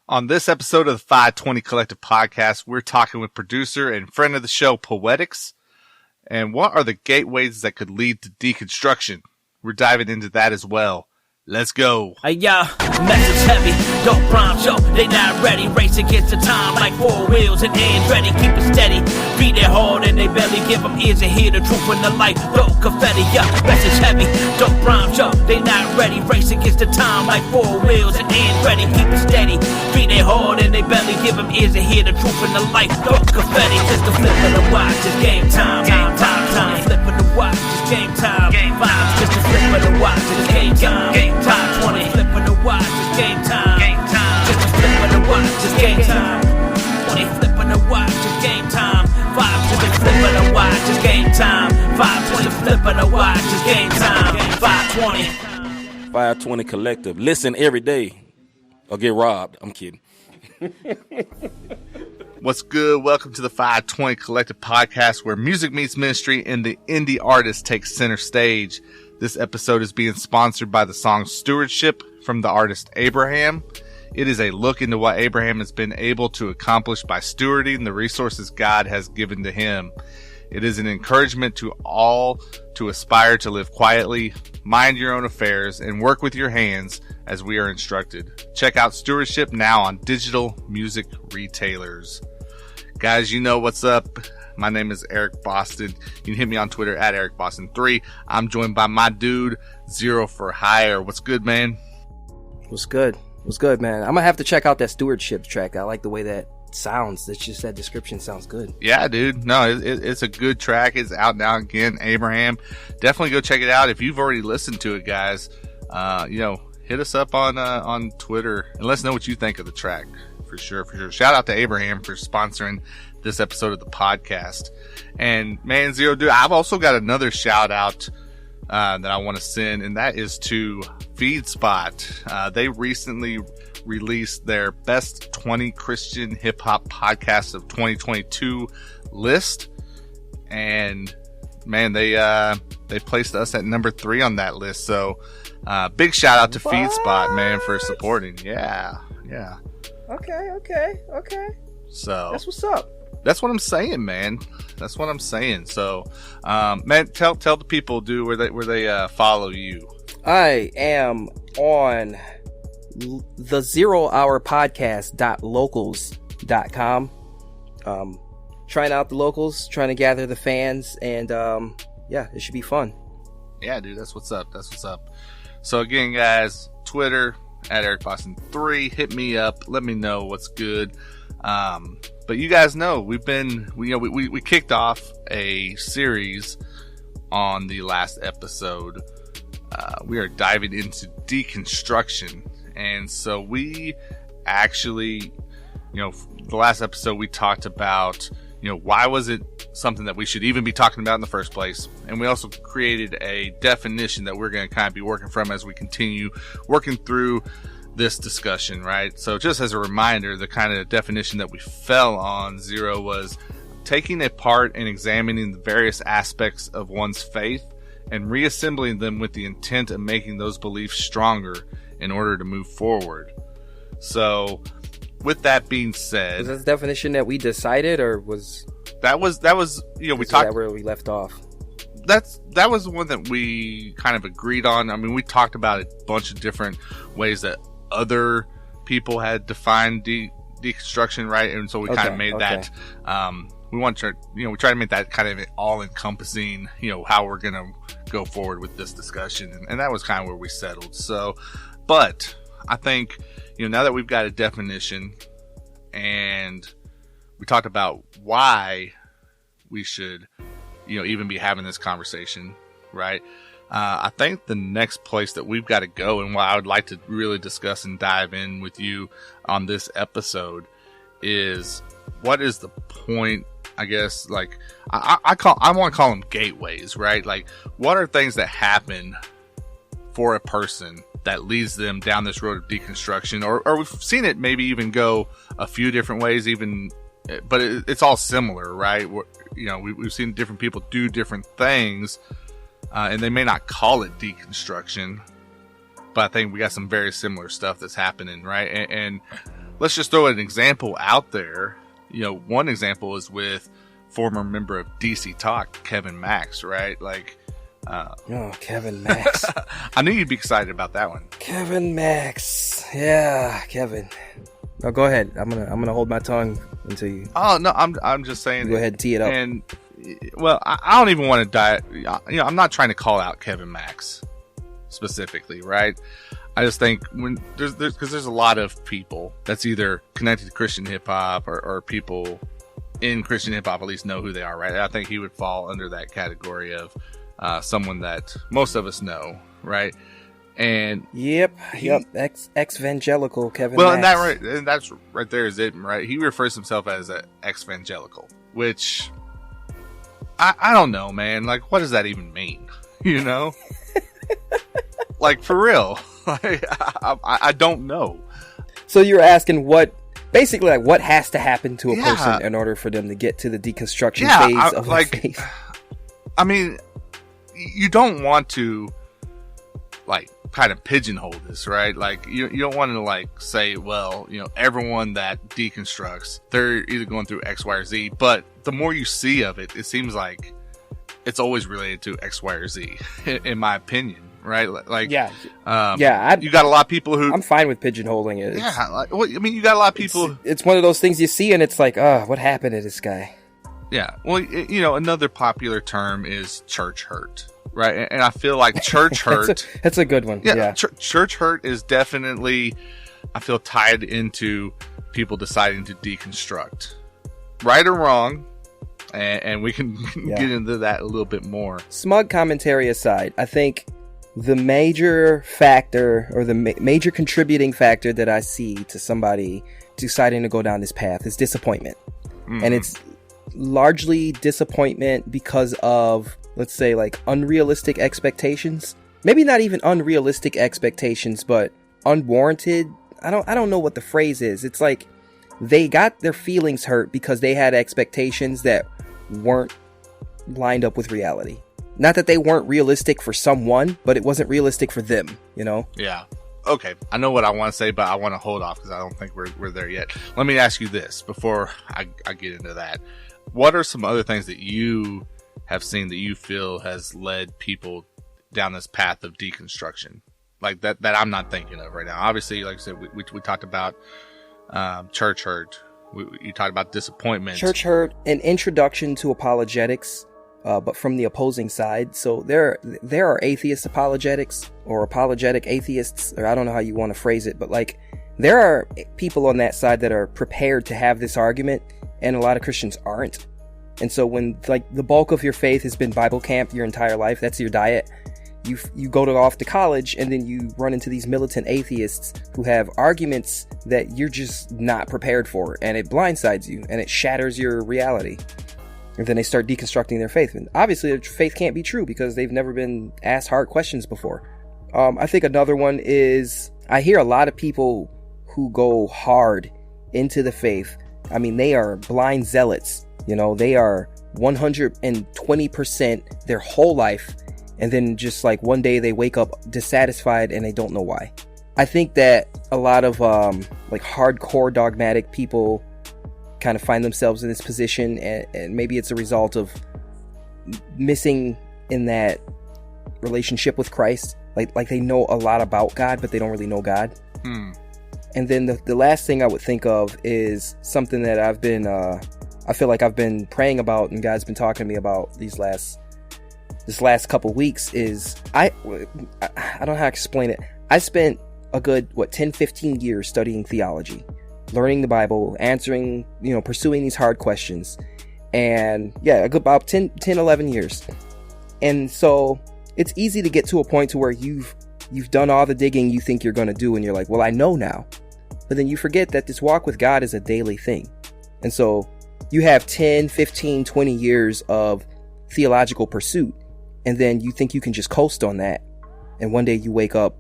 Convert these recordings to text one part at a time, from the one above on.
On this episode of the 520 Collective Podcast, we're talking with producer and friend of the show, Poetics. And what are the gateways that could lead to deconstruction? We're diving into that as well. Let's go. Hey, yo, message heavy, dope prime show, they not ready, race against the time like four wheels and hands ready, keep it steady, beat it hard and they barely give them ears to hear the truth in the light, dope confetti, yeah, message heavy, dope prime show, they not ready, race against the time like four wheels and hands ready, keep it steady, beat it hard and they barely give them ears to hear the truth in the light, dope confetti, just a flip of the watch, it's game time, flip of the watch, it's game time, vibes, just a flip of the watch, it's game time. 520, flip of the watch, it's game time. Just a flip of the watch, it's game time. 20, flip of the watch, it's game time. 5 to the flip of the watch, it's game time. 520, flip of the watch, it's game time. 520. 520 Collective. Listen every day or get robbed. I'm kidding. What's good? Welcome to the 520 Collective Podcast, where music meets ministry and the indie artist takes center stage. This episode is being sponsored by the song Stewardship from the artist Abraham. It is a look into what Abraham has been able to accomplish by stewarding the resources God has given to him. It is an encouragement to all to aspire to live quietly, mind your own affairs, and work with your hands as we are instructed. Check out Stewardship now on digital music retailers. Guys, you know what's up. My name is Eric Boston. You can hit me on Twitter at EricBoston3. I'm joined by my dude, Zero for Hire. What's good, man? What's good? What's good, man? I'm going to have to check out that Stewardship track. I like the way that sounds. It's just that description sounds good. Yeah, dude. No, it's a good track. It's out now again, Abraham. Definitely go check it out. If you've already listened to it, guys, hit us up on Twitter and let us know what you think of the track. For sure. Shout out to Abraham for sponsoring this episode of the podcast. And man, Zero, dude, I've also got another shout out that I want to send, and that is to FeedSpot. They recently released their best 20 Christian hip hop podcasts of 2022 list, and man, they placed us at number 3 on that list. So big shout out to FeedSpot, man, for supporting. Yeah. Okay. So that's what's up. That's what I'm saying, man. That's what I'm saying. So, man, tell the people, dude, where they follow you. I am on the 0 hour podcast.locals.com. Trying out the locals, trying to gather the fans, and yeah, it should be fun. Yeah, dude, that's what's up. So again, guys, Twitter at EricBoston3. Hit me up. Let me know what's good. But you guys know we kicked off a series on the last episode. We are diving into deconstruction, and so we actually, the last episode we talked about, why was it something that we should even be talking about in the first place, and we also created a definition that we're going to kind of be working from as we continue working through this discussion, right? So just as a reminder, the kind of definition that we fell on, Zero, was taking apart and examining the various aspects of one's faith and reassembling them with the intent of making those beliefs stronger in order to move forward. So with that being said, was that the definition that we decided, or was that was we talked where we left off? That was the one that we kind of agreed on. I mean, we talked about a bunch of different ways that other people had defined deconstruction, right? And so we kind of made that. We want to, we try to make that kind of all encompassing. How we're gonna go forward with this discussion, and that was kind of where we settled. So, but I think now that we've got a definition, and we talked about why we should, even be having this conversation, right? I think the next place that we've got to go, and what I would like to really discuss and dive in with you on this episode, is what is the point, I guess, like, I want to call them gateways, right? Like, what are things that happen for a person that leads them down this road of deconstruction? Or we've seen it maybe even go a few different ways, but it's all similar, right? We've seen different people do different things. And they may not call it deconstruction, but I think we got some very similar stuff that's happening, right? And let's just throw an example out there. One example is with former member of DC Talk, Kevin Max, right? Like, Kevin Max. I knew you'd be excited about that one. Kevin Max. Yeah, Kevin. No, go ahead. I'm gonna hold my tongue until you. Oh no, I'm just saying. Go ahead and tee it up. And well, I don't even want to die. I'm not trying to call out Kevin Max specifically, right? I just think when there's a lot of people that's either connected to Christian hip hop or people in Christian hip hop at least know who they are, right? I think he would fall under that category of someone that most of us know, right? And yep, ex-evangelical Kevin. Well, Max. and that's right there is it, right? He refers to himself as an ex-evangelical, which I don't know, man. Like, what does that even mean? Like, for real, like, I don't know. So you're asking what has to happen to a person in order for them to get to the deconstruction phase of their faith? I mean, you don't want to like kind of pigeonhole this, right? Like you don't want to like say, well, everyone that deconstructs, they're either going through X, Y, or Z. But the more you see of it, it seems like it's always related to X, Y, or Z, in my opinion, right? Like, you got a lot of people who. I'm fine with pigeonholing it. You got a lot of people. It's one of those things you see, and it's like, what happened to this guy? Yeah, well, another popular term is church hurt, right? And I feel like church hurt. That's a good one. Yeah. Church hurt is definitely, I feel, tied into people deciding to deconstruct, right or wrong, and we can get into that a little bit more. Smug commentary aside, I think the major factor or the major contributing factor that I see to somebody deciding to go down this path is disappointment, and it's largely disappointment because of, let's say, like unrealistic expectations. Maybe not even unrealistic expectations, but unwarranted. I don't know what the phrase is. It's like they got their feelings hurt because they had expectations that weren't lined up with reality. Not that they weren't realistic for someone, but it wasn't realistic for them, Yeah. Okay. I know what I want to say, but I want to hold off because I don't think we're there yet. Let me ask you this before I get into that. What are some other things that you have seen that you feel has led people down this path of deconstruction? Like that I'm not thinking of right now. Obviously, like I said, we talked about church hurt. You talked about disappointment. Church hurt, an introduction to apologetics, but from the opposing side. So there are atheist apologetics or apologetic atheists, or I don't know how you want to phrase it, but like there are people on that side that are prepared to have this argument, and a lot of Christians aren't. And so when like the bulk of your faith has been Bible camp your entire life, that's your diet, you go off to college, and then you run into these militant atheists who have arguments that you're just not prepared for, and it blindsides you and it shatters your reality. And then they start deconstructing their faith. And obviously their faith can't be true because they've never been asked hard questions before. I think another one is, I hear a lot of people who go hard into the faith. I mean, they are blind zealots. They are 120% their whole life. And then just like one day they wake up dissatisfied and they don't know why. I think that a lot of like hardcore dogmatic people kind of find themselves in this position, and maybe it's a result of missing in that relationship with Christ. Like they know a lot about God, but they don't really know God. And then the last thing I would think of is something that I've been, I feel like I've been praying about, and God's been talking to me about this last couple weeks, is I don't know how to explain it. I spent a good 10-15 years studying theology, learning the Bible, answering, pursuing these hard questions, and a good about 10-11 years. And so it's easy to get to a point to where you've done all the digging you think you're going to do, and you're like, well, I know now. But then you forget that this walk with God is a daily thing. And so you have 10, 15, 20 years of theological pursuit, and then you think you can just coast on that, and one day you wake up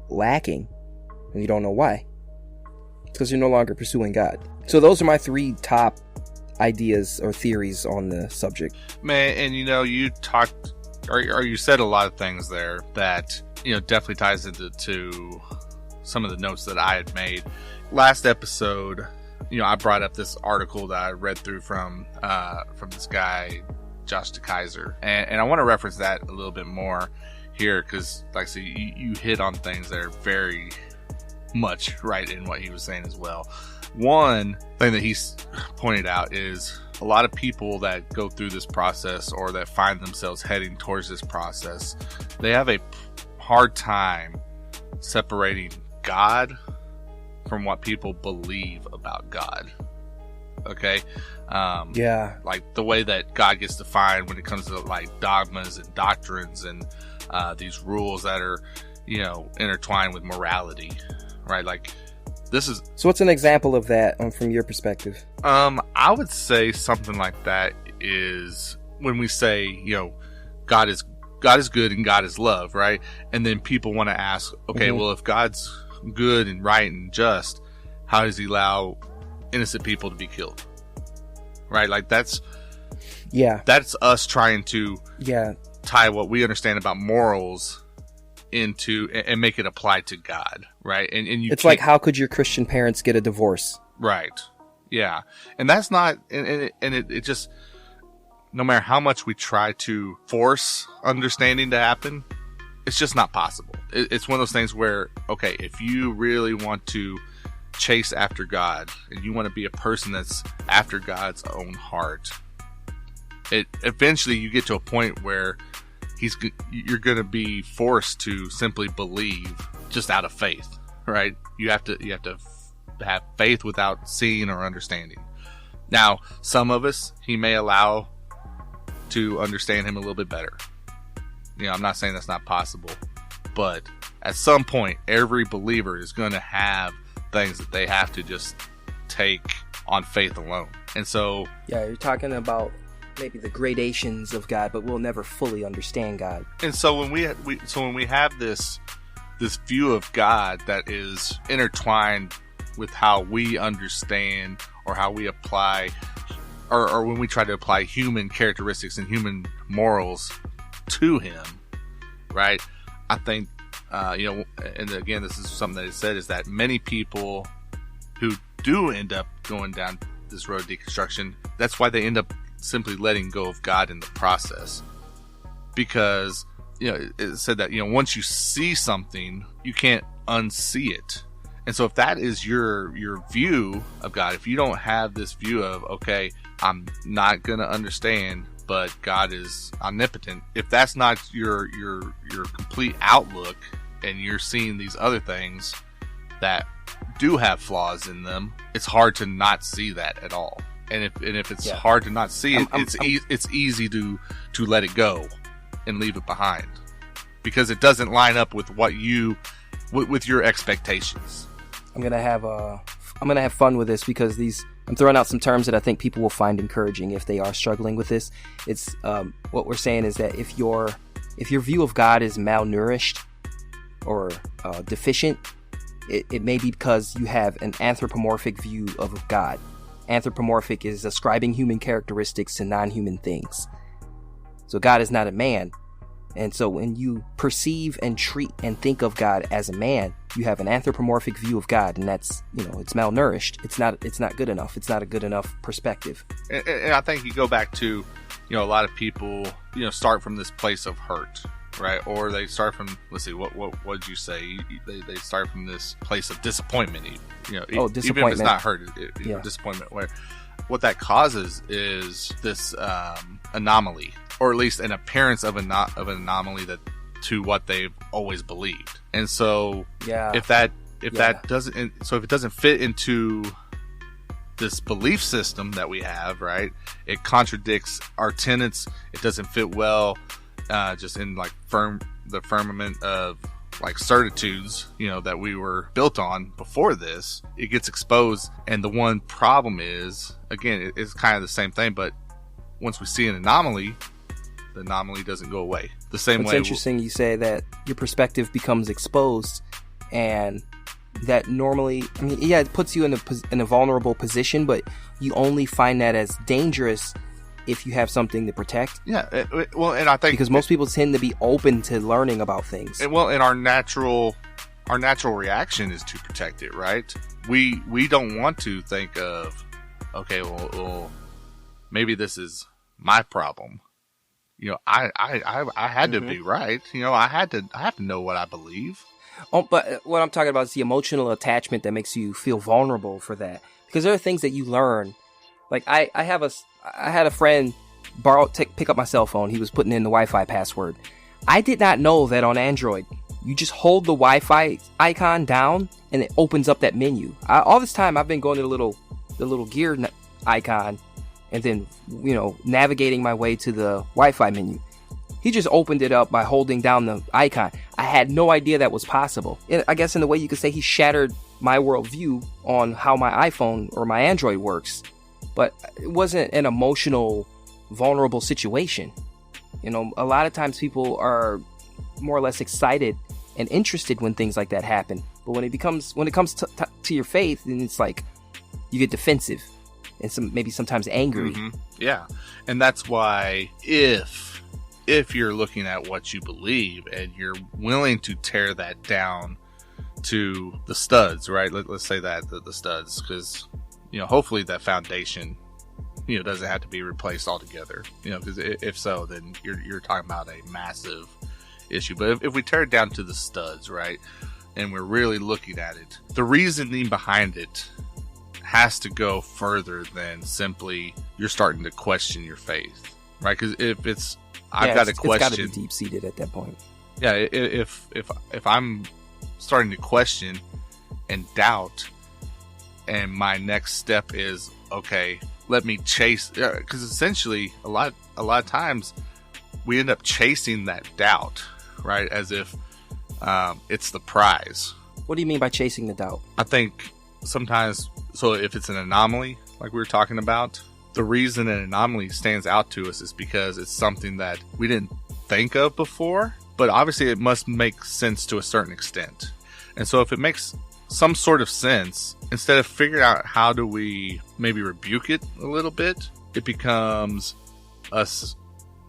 lacking, and you don't know why. It's because you're no longer pursuing God. So those are my 3 top ideas or theories on the subject. Man, and you talked, or you said a lot of things there that definitely ties into some of the notes that I had made. Last episode, I brought up this article that I read through from this guy, Josh DeKaiser. And I want to reference that a little bit more here because, like I said, you hit on things that are very much right in what he was saying as well. One thing that he's pointed out is a lot of people that go through this process or that find themselves heading towards this process, they have a hard time separating God from what people believe about God. Okay? Like the way that God gets defined when it comes to like dogmas and doctrines and these rules that are, intertwined with morality, right? Like this is... So what's an example of that from your perspective? I would say something like that is when we say, God is good and God is love, right? And then people want to ask, okay, well, if God's good and right and just, how does he allow innocent people to be killed? Right? Like that's us trying to tie what we understand about morals into and make it apply to God, right? And it's like, how could your Christian parents get a divorce? Right. Yeah. And that's not, and it just, no matter how much we try to force understanding to happen, it's just not possible. It's one of those things where, okay, if you really want to chase after God and you want to be a person that's after God's own heart, eventually you get to a point where you're going to be forced to simply believe just out of faith, right? You have to have faith without seeing or understanding. Now, some of us, he may allow to understand him a little bit better. I'm not saying that's not possible, but at some point, every believer is going to have things that they have to just take on faith alone. And so, you're talking about maybe the gradations of God, but we'll never fully understand God. And so when we have this view of God that is intertwined with how we understand or how we apply, or when we try to apply human characteristics and human morals to him, right? I think, and again, this is something that is said, is that many people who do end up going down this road of deconstruction, that's why they end up simply letting go of God in the process. Because, it said that, once you see something, you can't unsee it. And so if that is your view of God, if you don't have this view of, okay, I'm not going to understand, but God is omnipotent, if that's not your complete outlook and you're seeing these other things that do have flaws in them, it's hard to not see that at all. And if it's hard to not see it, it's easy to let it go and leave it behind because it doesn't line up with with your expectations. I'm gonna have fun with this because I'm throwing out some terms that I think people will find encouraging if they are struggling with this. It's what we're saying is that if your view of God is malnourished or deficient, it may be because you have an anthropomorphic view of God. Anthropomorphic is ascribing human characteristics to non-human things. So God is not a man. And so when you perceive and treat and think of God as a man, you have an anthropomorphic view of God, and that's, it's malnourished. It's not good enough. It's not a good enough perspective. And I think you go back to, a lot of people, start from this place of hurt, right? Or they start from, let's see, what did you say? They start from this place of disappointment. Disappointment. Even if it's not hurt, disappointment. Where what that causes is this anomaly, or at least an appearance of an anomaly to what they've always believed. And so, if it doesn't fit into this belief system that we have, right? It contradicts our tenets. It doesn't fit well, just in like the firmament of like certitudes, that we were built on before this. It gets exposed, and the one problem is, again, it's kind of the same thing, but once we see an anomaly, the anomaly doesn't go away. The same way. It's interesting you say that your perspective becomes exposed, and that normally, it puts you in a vulnerable position, but you only find that as dangerous if you have something to protect. Yeah, and I think because most people tend to be open to learning about things. And our natural our natural reaction is to protect it, right? We don't want to think of, okay, well maybe this is my problem. I had to be right. I have to know what I believe. Oh, but what I'm talking about is the emotional attachment that makes you feel vulnerable for that. Because there are things that you learn. Like I had a friend pick up my cell phone. He was putting in the Wi-Fi password. I did not know that on Android, you just hold the Wi-Fi icon down and it opens up that menu. All this time I've been going to the little gear icon and then, navigating my way to the Wi-Fi menu. He just opened it up by holding down the icon. I had no idea that was possible. And I guess in a way you could say he shattered my worldview on how my iPhone or my Android works. But it wasn't an emotional, vulnerable situation. A lot of times people are more or less excited and interested when things like that happen. But when it comes to your faith, then it's like you get defensive and maybe sometimes angry. Mm-hmm. Yeah. And that's why if you're looking at what you believe and you're willing to tear that down to the studs, right? Let's say that the studs, because hopefully that foundation doesn't have to be replaced altogether. Because if so, then you're talking about a massive issue. But if we tear it down to the studs, right, and we're really looking at it, the reasoning behind it has to go further than simply you're starting to question your faith, right? Because if it's I've got a question. It's got to be deep seated at that point. Yeah, if I'm starting to question and doubt, and my next step is, okay, let me chase, because essentially a lot of times we end up chasing that doubt, right? As if it's the prize. What do you mean by chasing the doubt? I think sometimes, so if it's an anomaly, like we were talking about, the reason an anomaly stands out to us is because it's something that we didn't think of before, but obviously it must make sense to a certain extent. And so if it makes some sort of sense, instead of figuring out how do we maybe rebuke it a little bit, it becomes us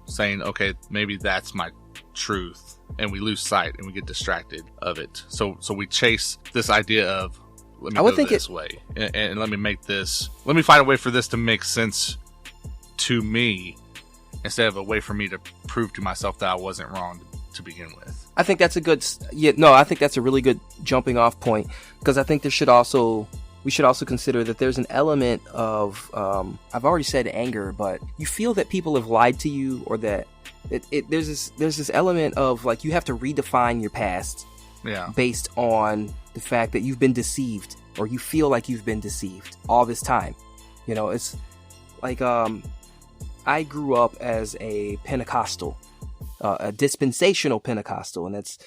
saying, okay, maybe that's my truth, and we lose sight and we get distracted of it. So we chase this idea of, let me go this way, and let me find a way for this to make sense to me, instead of a way for me to prove to myself that I wasn't wrong to begin with. I think that's I think that's a really good jumping off point, because I think we should also consider that there's an element of, I've already said anger, but you feel that people have lied to you, or that there's this element of, like, you have to redefine your past. Yeah. Based on the fact that you've been deceived, or you feel like you've been deceived all this time. It's like, I grew up as a Pentecostal, a dispensational Pentecostal, and that's,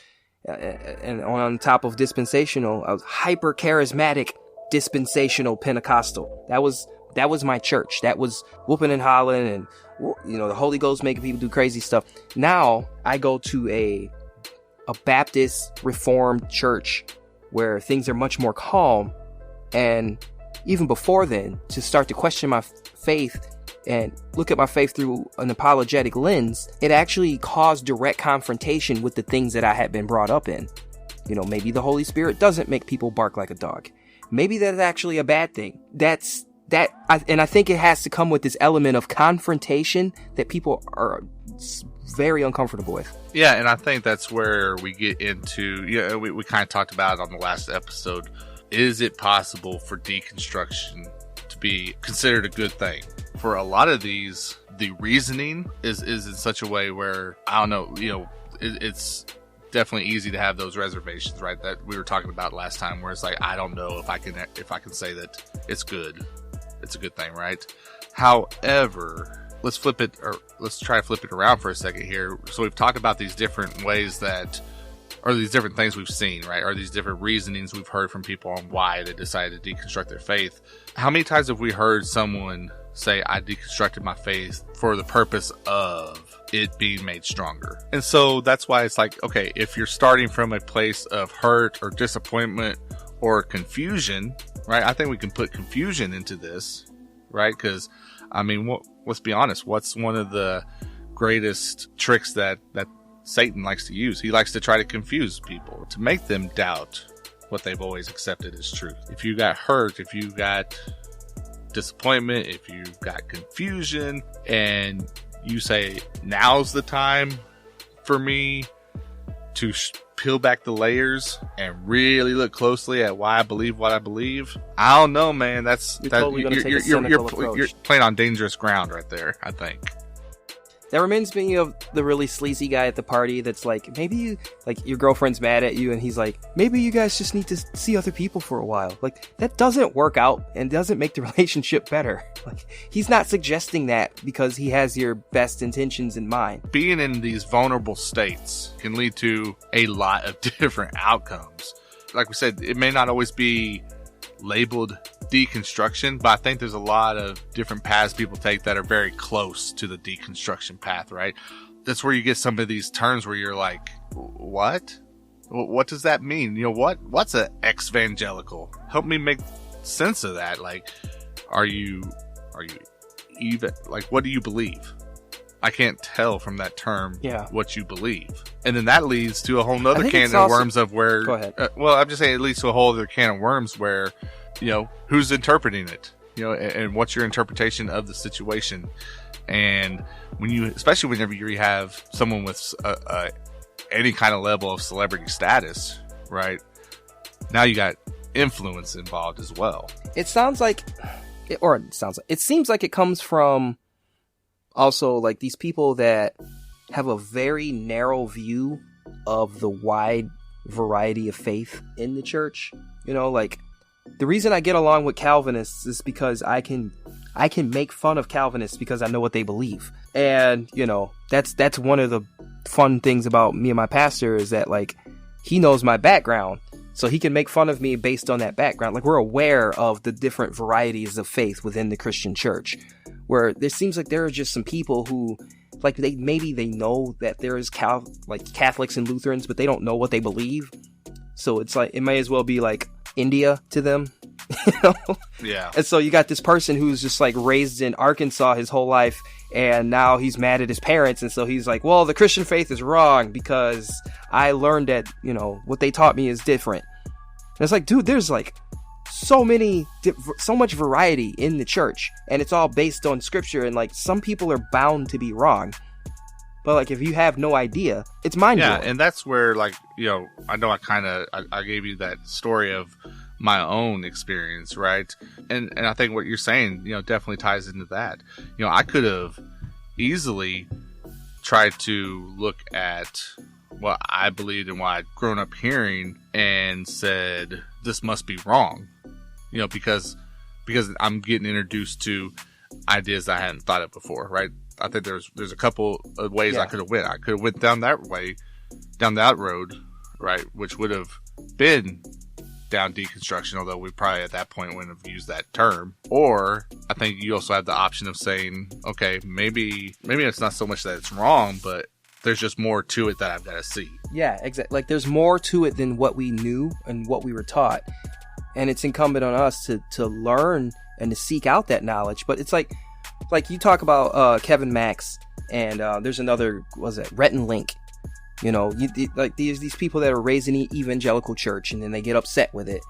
and on top of dispensational, I was hyper charismatic dispensational Pentecostal. That was my church. That was whooping and hollering, and the Holy Ghost making people do crazy stuff. Now I go to a Baptist Reformed church where things are much more calm, and even before then, to start to question my faith and look at my faith through an apologetic lens, it actually caused direct confrontation with the things that I had been brought up in. Maybe the Holy Spirit doesn't make people bark like a dog. Maybe that's actually a bad thing. I think it has to come with this element of confrontation that people are very uncomfortable with. Yeah, and I think that's where we get into, we kind of talked about it on the last episode. Is it possible for deconstruction to be considered a good thing? For a lot of these, the reasoning is in such a way where, I don't know, it's definitely easy to have those reservations, right? That we were talking about last time, where it's like, I don't know if I can say that it's good. It's a good thing, right? However, let's try to flip it around for a second here. So we've talked about these different ways or these different things we've seen, right? Or these different reasonings we've heard from people on why they decided to deconstruct their faith. How many times have we heard someone say, I deconstructed my faith for the purpose of it being made stronger? And so that's why it's like, okay, if you're starting from a place of hurt or disappointment or confusion, right? I think we can put confusion into this, right? Because, I mean, let's be honest, what's one of the greatest tricks that Satan likes to use. He likes to try to confuse people, to make them doubt what they've always accepted as truth. If you got hurt, if you got disappointment, if you got confusion, and you say, now's the time for me to peel back the layers and really look closely at why I believe what I believe. I don't know, man. You're playing on dangerous ground right there, I think. That reminds me of the really sleazy guy at the party that's like, maybe you, like, your girlfriend's mad at you and he's like, maybe you guys just need to see other people for a while. Like, that doesn't work out and doesn't make the relationship better. Like, he's not suggesting that because he has your best intentions in mind. Being in these vulnerable states can lead to a lot of different outcomes. Like we said, it may not always be labeled deconstruction, but I think there's a lot of different paths people take that are very close to the deconstruction path, right? That's where you get some of these terms where you're like, what? What does that mean? You know, what's an ex-evangelical? Help me make sense of that. Like, are you even, like, what do you believe? I can't tell from that term what you believe. And then that leads to a whole nother can of worms of where, go ahead. Well, I'm just saying it leads to a whole other can of worms where, you know, who's interpreting it, you know, and what's your interpretation of the situation. And when you, especially whenever you have someone with any kind of level of celebrity status, right? Now you got influence involved as well. It seems like it comes from also like these people that have a very narrow view of the wide variety of faith in the church. You know, like, the reason I get along with Calvinists is because I can make fun of Calvinists because I know what they believe. And, you know, that's one of the fun things about me and my pastor is that, like, he knows my background, so he can make fun of me based on that background. Like, we're aware of the different varieties of faith within the Christian church, where there seems like there are just some people who, like, they know that there is Catholics and Lutherans, but they don't know what they believe. So it's like, it may as well be like India to them, you know? Yeah. And so you got this person who's just like raised in Arkansas his whole life, and now he's mad at his parents, and so he's like, well, the Christian faith is wrong because I learned that, you know, what they taught me is different. And it's like, dude, there's like so much variety in the church, and it's all based on scripture, and like some people are bound to be wrong. But like, if you have no idea, it's mind-blowing. Yeah, and that's where, like, you know, I know I gave you that story of my own experience, right? And I think what you're saying, you know, definitely ties into that. You know, I could have easily tried to look at what I believed and what I'd grown up hearing and said, this must be wrong. You know, because I'm getting introduced to ideas I hadn't thought of before, right? I think there's a couple of ways I could have went. I could have went down that way, down that road, right? Which would have been down deconstruction, although we probably at that point wouldn't have used that term. Or I think you also have the option of saying, okay, maybe it's not so much that it's wrong, but there's just more to it that I've got to see. Yeah, exactly. Like, there's more to it than what we knew and what we were taught. And it's incumbent on us to learn and to seek out that knowledge. But it's like you talk about Kevin Max, and there's another, Rhett and Link. You know, like these people that are raised in the evangelical church, and then they get upset with it,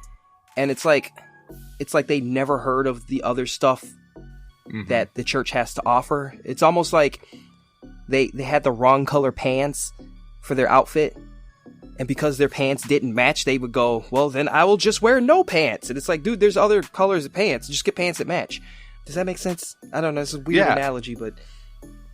and it's like they never heard of the other stuff that the church has to offer. It's almost like they had the wrong color pants for their outfit, and because their pants didn't match, they would go, well, then I will just wear no pants. And it's like, dude, there's other colors of pants. Just get pants that match. Does that make sense? I don't know. It's a weird analogy, but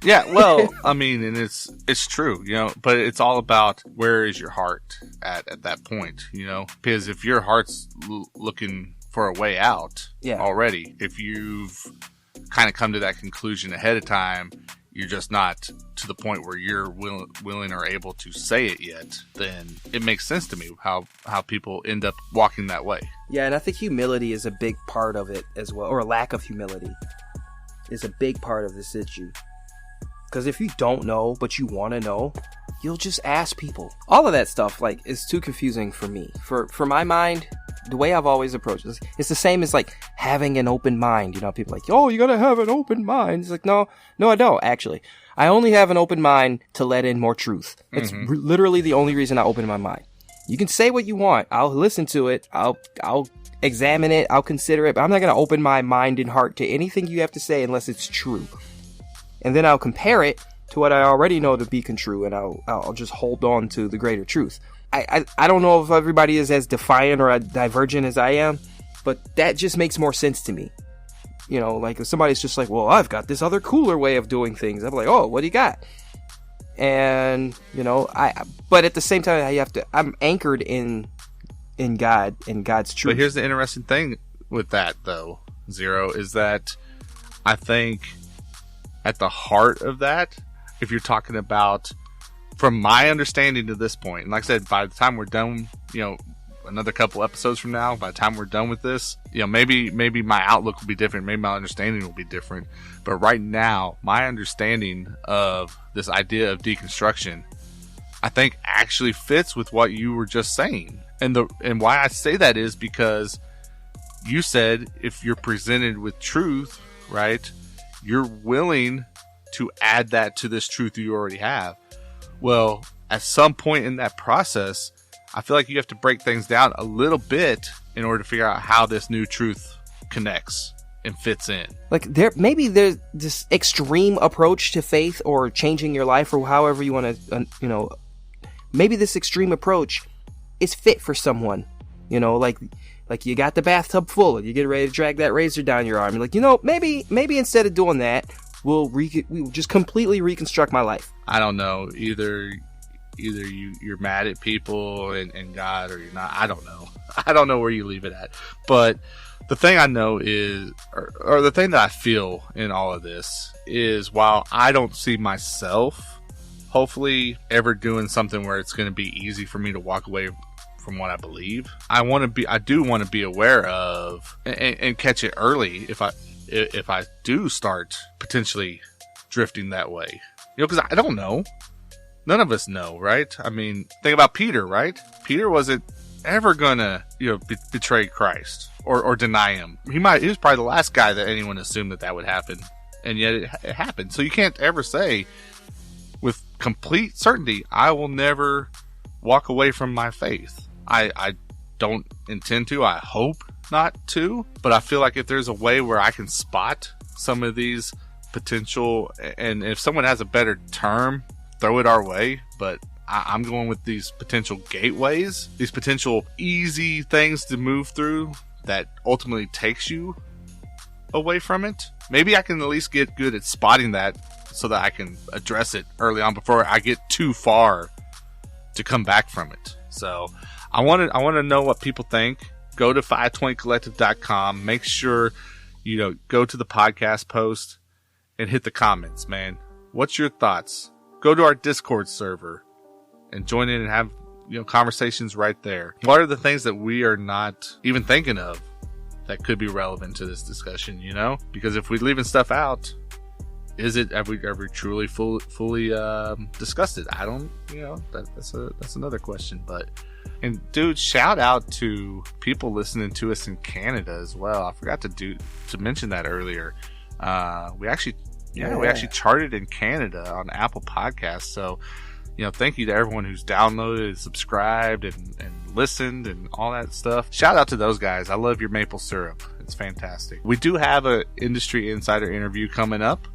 yeah, well, I mean, and it's true, you know, but it's all about where is your heart at that point, you know, because if your heart's looking for a way out already, if you've kind of come to that conclusion ahead of time, you're just not to the point where you're willing or able to say it yet, then it makes sense to me how people end up walking that way. Yeah, and I think humility is a big part of it as well, or a lack of humility is a big part of this issue. Because if you don't know, but you want to know, you'll just ask people. All of that stuff, like, is too confusing for me. For my mind, the way I've always approached this, it's the same as like having an open mind. You know, people are like, oh, you gotta have an open mind. It's like, no, I don't actually. I only have an open mind to let in more truth. It's literally the only reason I open my mind. You can say what you want. I'll listen to it. I'll examine it. I'll consider it. But I'm not going to open my mind and heart to anything you have to say unless it's true. And then I'll compare it to what I already know to be true, and I'll just hold on to the greater truth. I don't know if everybody is as defiant or as divergent as I am, but that just makes more sense to me. You know, like if somebody's just like, well, I've got this other cooler way of doing things. I'm like, oh, what do you got? And, you know, but at the same time, I'm anchored in God and God's truth. But here's the interesting thing with that, though, Zero, is that I think at the heart of that, if you're talking about, from my understanding to this point, and like I said, by the time we're done, you know, another couple episodes from now, by the time we're done with this, you know, maybe my outlook will be different, maybe my understanding will be different. But right now, my understanding of this idea of deconstruction, I think actually fits with what you were just saying. And why I say that is because you said if you're presented with truth, right, you're willing to add that to this truth you already have. Well, at some point in that process, I feel like you have to break things down a little bit in order to figure out how this new truth connects and fits in. Like maybe there's this extreme approach to faith or changing your life or however you want to, you know, maybe this extreme approach is fit for someone, you know, like you got the bathtub full and you get ready to drag that razor down your arm. You're like, you know, maybe instead of doing that, we'll just completely reconstruct my life. I don't know. Either you're mad at people and God, or you're not. I don't know. I don't know where you leave it at. But the thing I know is, or the thing that I feel in all of this is, while I don't see myself, hopefully, ever doing something where it's going to be easy for me to walk away from what I believe, I do want to be aware of and catch it early if I do start potentially drifting that way. You know, because I don't know. None of us know, right? I mean, think about Peter, right? Peter wasn't ever gonna, you know, betray Christ or deny him. He was probably the last guy that anyone assumed that would happen, and yet it happened. So you can't ever say with complete certainty, I will never walk away from my faith. I don't intend to. I hope not to. But I feel like if there's a way where I can spot some of these potential, and if someone has a better term, throw it our way, but I'm going with these potential gateways, these potential easy things to move through that ultimately takes you away from it. Maybe I can at least get good at spotting that so that I can address it early on before I get too far to come back from it. So I want to know what people think. Go to 520collective.com. Make sure, you know, go to the podcast post and hit the comments, man. What's your thoughts? Go to our Discord server and join in and have, you know, conversations right there. What are the things that we are not even thinking of that could be relevant to this discussion, you know? Because if we're leaving stuff out, have we truly fully discussed it? I don't, you know, that's another question. But, and dude, shout out to people listening to us in Canada as well. I forgot to mention that earlier. We actually charted in Canada on Apple Podcasts. So, you know, thank you to everyone who's downloaded and subscribed and listened and all that stuff. Shout out to those guys. I love your maple syrup. It's fantastic. We do have an industry insider interview coming up.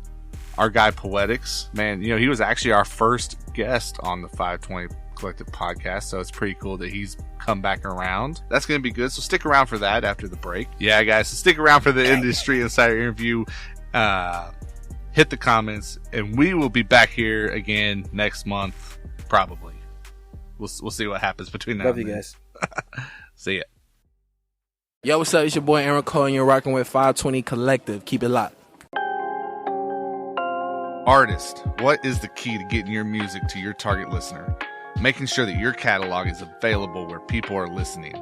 Our guy Poetics, man, you know, he was actually our first guest on the 520 Collective podcast, so it's pretty cool that he's come back around. That's going to be good, so stick around for that after the break. Yeah, guys, so stick around for the industry insider interview. Hit the comments, and we will be back here again next month, probably. We'll see what happens between now Love and you then. guys. See ya. Yo, what's up? It's your boy Aaron Cole, and you're rocking with 520 Collective. Keep it locked. Artist, what is the key to getting your music to your target listener? making sure that your catalog is available where people are listening.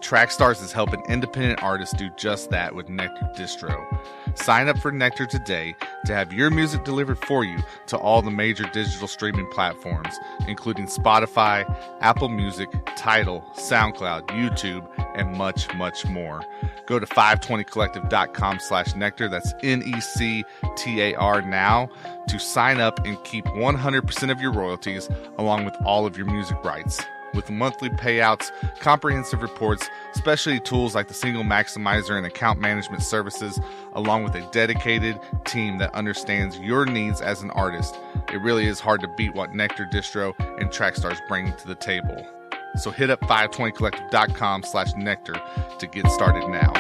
Trackstars is helping independent artists do just that with Nectar Distro. Sign up for Nectar today to have your music delivered for you to all the major digital streaming platforms, including Spotify, Apple Music, Tidal, SoundCloud, YouTube, and much, much more. Go to 520collective.com/nectar, that's NECTAR now, to sign up and keep 100% of your royalties along with all of your music rights. With monthly payouts, comprehensive reports, specialty tools like the Single Maximizer and account management services, along with a dedicated team that understands your needs as an artist, it really is hard to beat what Nectar Distro and Trackstars bring to the table. So hit up 520collective.com/nectar to get started now.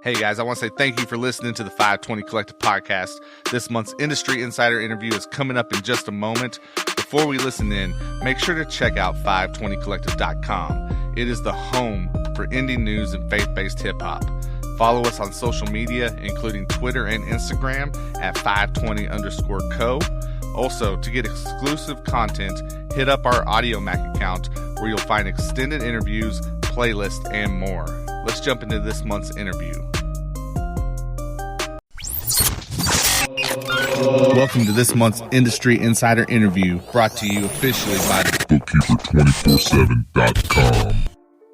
Hey guys, I want to say thank you for listening to the 520 Collective podcast. This month's Industry Insider interview is coming up in just a moment. Before we listen in, make sure to check out 520collective.com. It is the home for indie news and faith-based hip-hop. Follow us on social media, including Twitter and Instagram at 520_co. Also, to get exclusive content, hit up our AudioMac account where you'll find extended interviews, playlists, and more. Let's jump into this month's interview. Welcome to this month's Industry Insider interview, brought to you officially by Bookkeeper247.com.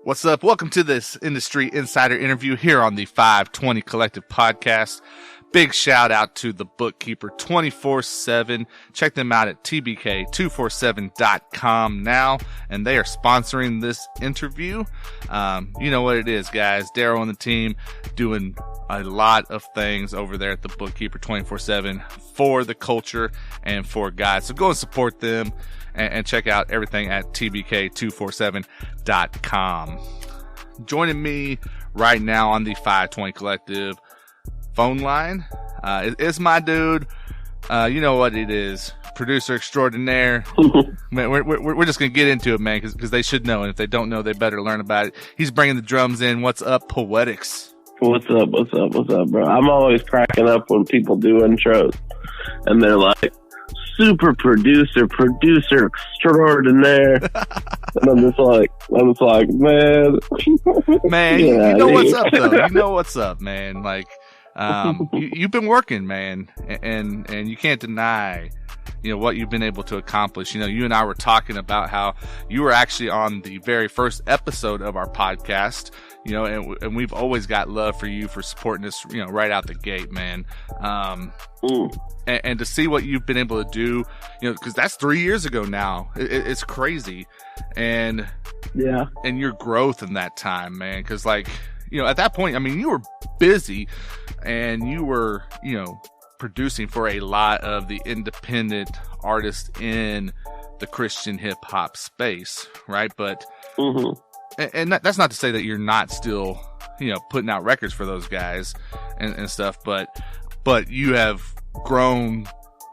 What's up? Welcome to this Industry Insider interview here on the 520 Collective podcast. Big shout out to the Bookkeeper 24/7. Check them out at tbk247.com now, and they are sponsoring this interview. You know what it is, guys. Daryl and the team doing a lot of things over there at the Bookkeeper 24/7 for the culture and for guys. So go and support them and check out everything at tbk247.com. Joining me right now on the 520 Collective phone line is my dude. You know what it is, producer extraordinaire. Man, we're just gonna get into it, man, because they should know, and if they don't know, they better learn about it. He's bringing the drums in. What's up, Poetics? What's up, bro? I'm always cracking up when people do intros, and they're like, super producer extraordinaire. And I'm just like, man. Man, you know what's up, though. You know what's up, man. Like, you've been working, man, and you can't deny, you know, what you've been able to accomplish. You know, you and I were talking about how you were actually on the very first episode of our podcast, you know, and we've always got love for you for supporting us, you know, right out the gate, man. And to see what you've been able to do, you know, because that's 3 years ago now. It's crazy. And yeah, and your growth in that time, man, because, like, you know, at that point, I mean, you were busy and you were, you know, producing for a lot of the independent artists in the Christian hip hop space, right? But, and that's not to say that you're not still, you know, putting out records for those guys and stuff, but you have grown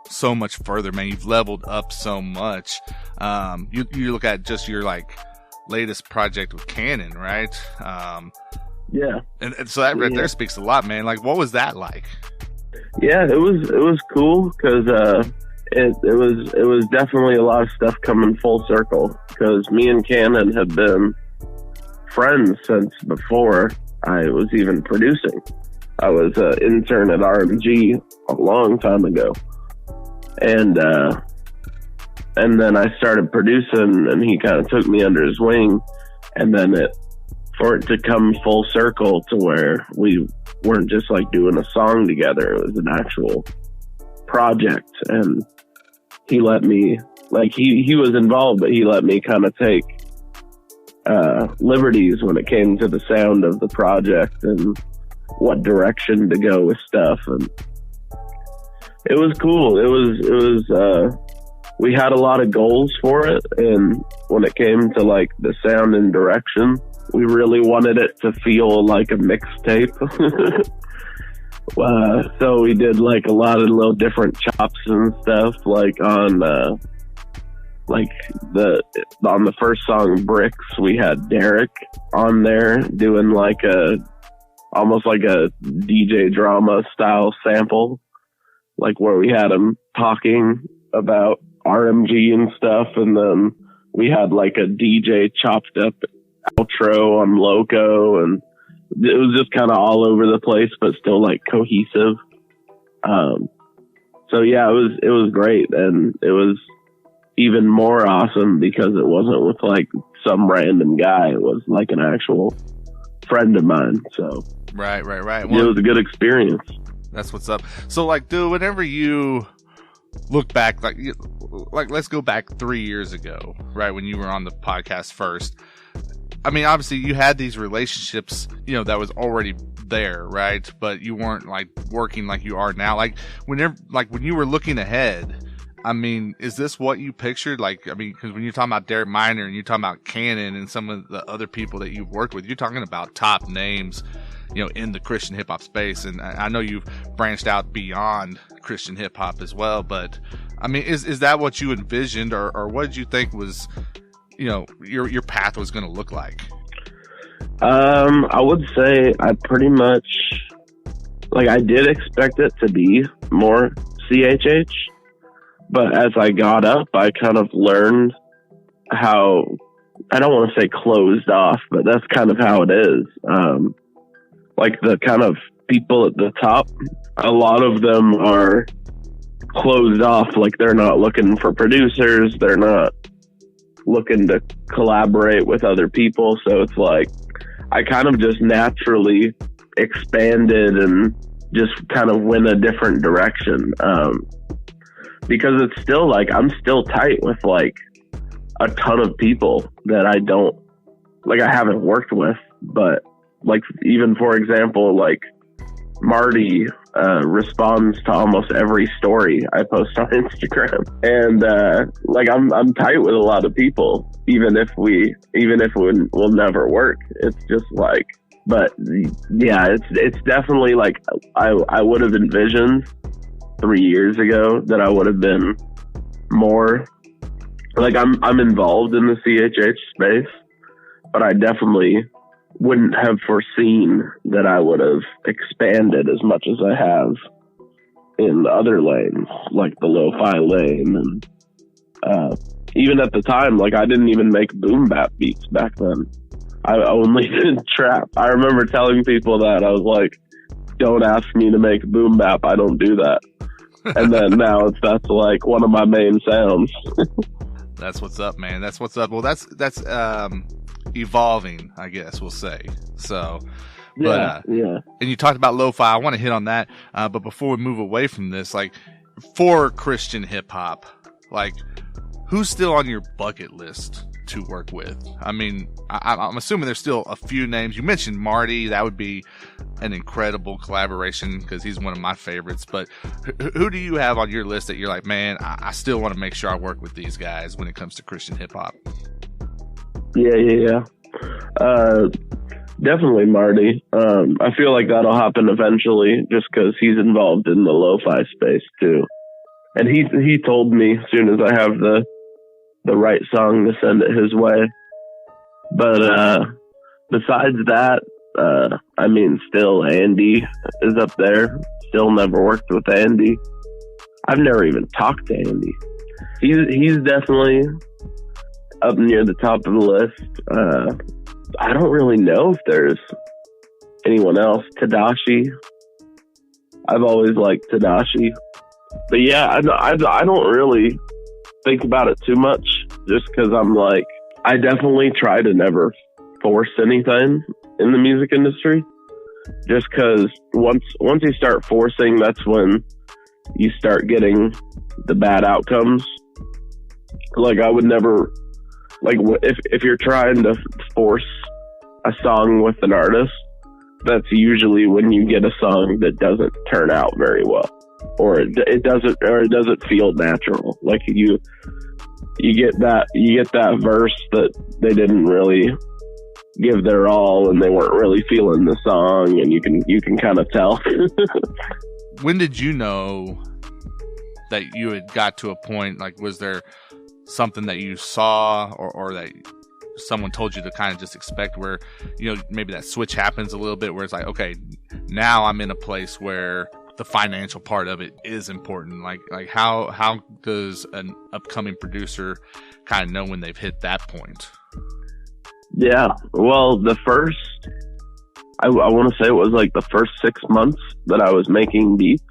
so much further, man. You've leveled up so much. You look at just your, like, latest project with Canon, right? Yeah. And so that right there speaks a lot, man. Like, what was that like? Yeah, it was cool because it was definitely a lot of stuff coming full circle, because me and Canon had been friends since before I was even producing. I was an intern at RMG a long time ago, and then I started producing, and he kind of took me under his wing, and then for it to come full circle to where we weren't just like doing a song together, it was an actual project. And he let me, like, he was involved, but he let me kind of take liberties when it came to the sound of the project and what direction to go with stuff. And it was cool. It was we had a lot of goals for it, and when it came to, like, the sound and direction, we really wanted it to feel like a mixtape. So we did, like, a lot of little different chops and stuff, like on the first song, Bricks, we had Derek on there doing like almost like a DJ drama style sample, like where we had him talking about RMG and stuff, and then we had like a DJ chopped up outro on Loco, and it was just kind of all over the place, but still like cohesive. So yeah, it was great, and it was even more awesome because it wasn't with like some random guy. It was like an actual friend of mine. So right. Well, it was a good experience. That's what's up. So like, dude, whenever you look back, like let's go back 3 years ago, right, when you were on the podcast first. I mean, obviously you had these relationships, that was already there, right? But you weren't like working like you are now. Like when you were looking ahead, I mean, is this what you pictured? Like, I mean, because when you're talking about Derek Minor and you're talking about Cannon and some of the other people that you've worked with, you're talking about top names, in the Christian hip hop space. And I know you've branched out beyond Christian hip hop as well. But I mean, is that what you envisioned, or what did you think was, your path was going to look like? I would say I pretty much, like, I did expect it to be more CHH, but as I got up, I kind of learned how, I don't want to say closed off, but that's kind of how it is. Like the kind of people at the top, a lot of them are closed off. Like they're not looking for producers. They're not looking to collaborate with other people. So it's like, I kind of just naturally expanded and just kind of went a different direction. Because it's still like, I'm still tight with like a ton of people that I haven't worked with, but like, even for example, like Marty responds to almost every story I post on Instagram, and like I'm tight with a lot of people, even if we'll never work. It's just like, but yeah, it's definitely like I would have envisioned 3 years ago that I would have been more like, I'm involved in the CHH space, but I definitely wouldn't have foreseen that I would have expanded as much as I have in other lanes, like the lo-fi lane. And even at the time, like I didn't even make boom bap beats back then. I only did trap. I remember telling people that. I was like, don't ask me to make boom bap. I don't do that. And then now that's like one of my main sounds. That's what's up, man. That's what's up. Well, that's evolving, I guess we'll say. So, but yeah. And you talked about lo-fi. I want to hit on that. But before we move away from this, like for Christian hip hop, like who's still on your bucket list to work with? I mean, I'm assuming there's still a few names. You mentioned Marty. That would be an incredible collaboration because he's one of my favorites. But who do you have on your list that you're like, man, I still want to make sure I work with these guys when it comes to Christian hip hop? Yeah. Definitely Marty. I feel like that'll happen eventually just because he's involved in the lo-fi space too. And he told me as soon as I have the right song to send it his way. But besides that, I mean, still Andy is up there. Still never worked with Andy. I've never even talked to Andy. He's definitely up near the top of the list. I don't really know if there's anyone else. Tadashi. I've always liked Tadashi. But yeah, I don't really think about it too much just because I'm like, I definitely try to never force anything in the music industry. Just because once you start forcing, that's when you start getting the bad outcomes. Like I would never, like if you're trying to force a song with an artist, that's usually when you get a song that doesn't turn out very well, or it doesn't feel natural. Like you get that verse that they didn't really give their all and they weren't really feeling the song, and you can kind of tell. When did you know that you had got to a point, like was there something that you saw or that someone told you to kind of just expect, where maybe that switch happens a little bit, where it's like, okay, now I'm in a place where the financial part of it is important. Like how does an upcoming producer kind of know when they've hit that point? Yeah, well, the first, I want to say it was like the first 6 months that I was making beats.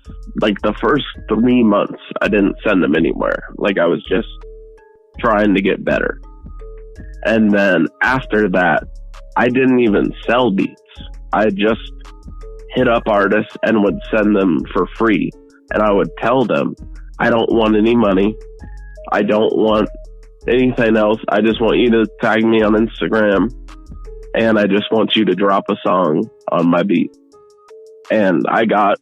Like the first 3 months, I didn't send them anywhere. Like I was just trying to get better. And then after that, I didn't even sell beats. I just hit up artists and would send them for free. And I would tell them, I don't want any money. I don't want anything else. I just want you to tag me on Instagram. And I just want you to drop a song on my beat. And I got